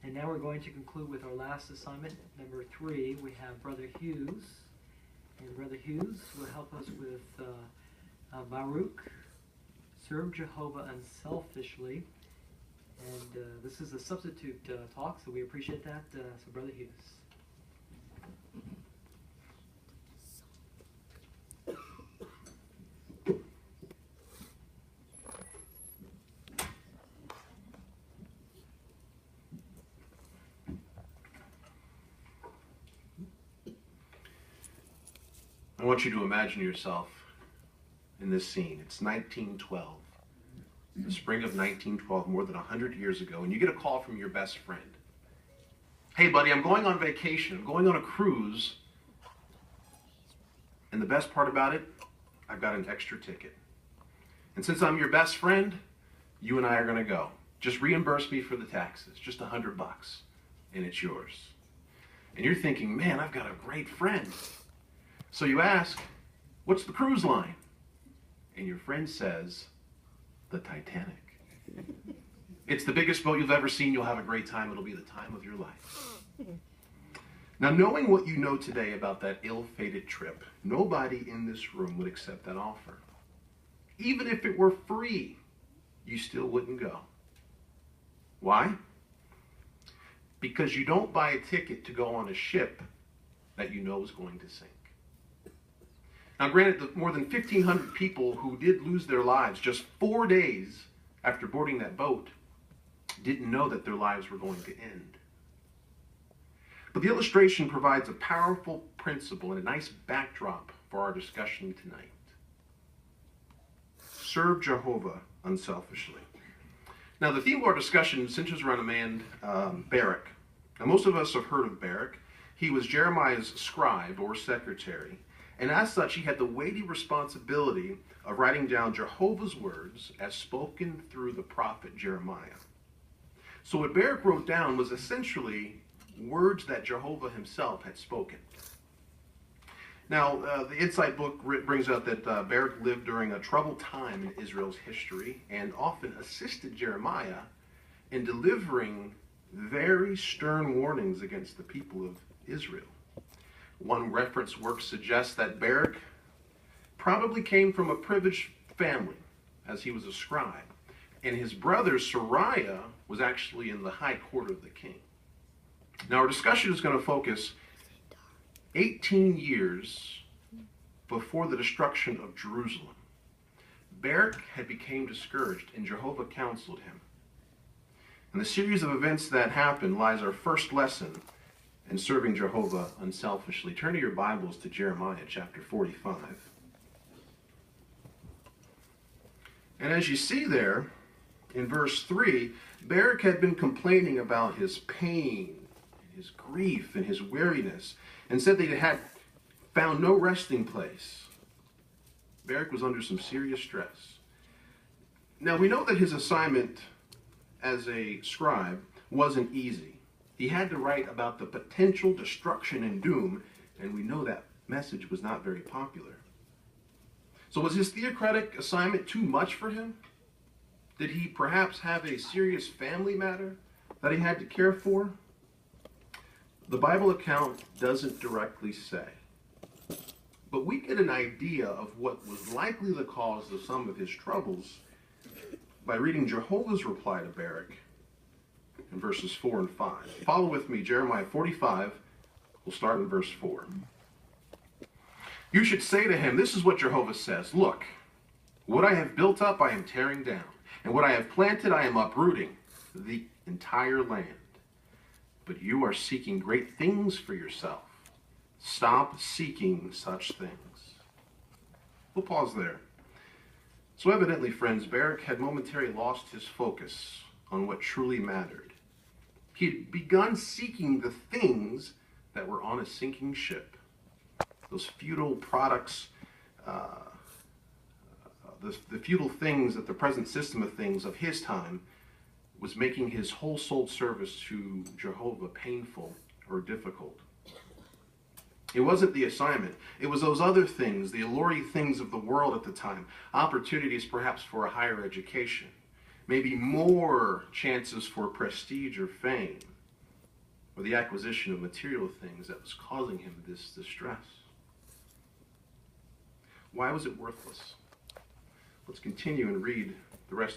And now we're going to conclude with our last assignment, number 3. We have Brother Hughes. And Brother Hughes will help us with Baruch, Serve Jehovah Unselfishly. And this is a substitute talk, so we appreciate that. So Brother Hughes. I want you to imagine yourself in this scene. It's 1912, the spring of 1912, more than 100 years ago, and you get a call from your best friend. Hey, buddy, I'm going on vacation. I'm going on a cruise, and the best part about it, I've got an extra ticket. And since I'm your best friend, you and I are going to go. Just reimburse me for the taxes, just $100, and it's yours. And you're thinking, man, I've got a great friend. So you ask, what's the cruise line? And your friend says, the Titanic. It's the biggest boat you've ever seen. You'll have a great time. It'll be the time of your life. Now, knowing what you know today about that ill-fated trip, nobody in this room would accept that offer. Even if it were free, you still wouldn't go. Why? Because you don't buy a ticket to go on a ship that you know is going to sink. Now, granted, the more than 1,500 people who did lose their lives just 4 days after boarding that boat didn't know that their lives were going to end. But the illustration provides a powerful principle and a nice backdrop for our discussion tonight. Serve Jehovah unselfishly. Now, the theme of our discussion centers around a man, Baruch. Now, most of us have heard of Baruch. He was Jeremiah's scribe or secretary. And as such, he had the weighty responsibility of writing down Jehovah's words as spoken through the prophet Jeremiah. So what Baruch wrote down was essentially words that Jehovah himself had spoken. Now, the Insight book brings out that Baruch lived during a troubled time in Israel's history and often assisted Jeremiah in delivering very stern warnings against the people of Israel. One reference work suggests that Baruch probably came from a privileged family, as he was a scribe, and his brother Sariah was actually in the high court of the king. Now, our discussion is going to focus 18 years before the destruction of Jerusalem. Baruch had become discouraged, and Jehovah counseled him. In the series of events that happened lies our first lesson in serving Jehovah unselfishly. Turn to your Bibles to Jeremiah chapter 45. And as you see there, in verse 3, Baruch had been complaining about his pain, his grief, and his weariness, and said that he had found no resting place. Baruch was under some serious stress. Now, we know that his assignment as a scribe wasn't easy. He had to write about the potential destruction and doom, and we know that message was not very popular. So was his theocratic assignment too much for him? Did he perhaps have a serious family matter that he had to care for? The Bible account doesn't directly say. But we get an idea of what was likely the cause of some of his troubles by reading Jehovah's reply to Baruch in verses 4 and 5. Follow with me, Jeremiah 45. We'll start in verse 4. You should say to him, this is what Jehovah says. Look, what I have built up I am tearing down, and what I have planted I am uprooting, the entire land. But you are seeking great things for yourself. Stop seeking such things. We'll pause there. So evidently, friends, Baruch had momentarily lost his focus on what truly mattered. He had begun seeking the things that were on a sinking ship. Those futile products, the futile things that the present system of things of his time was making his whole souled service to Jehovah painful or difficult. It wasn't the assignment. It was those other things, the alluring things of the world at the time. Opportunities perhaps for a higher education. Maybe more chances for prestige or fame. or the acquisition of material things that was causing him this distress. Why was it worthless? Let's continue and read the rest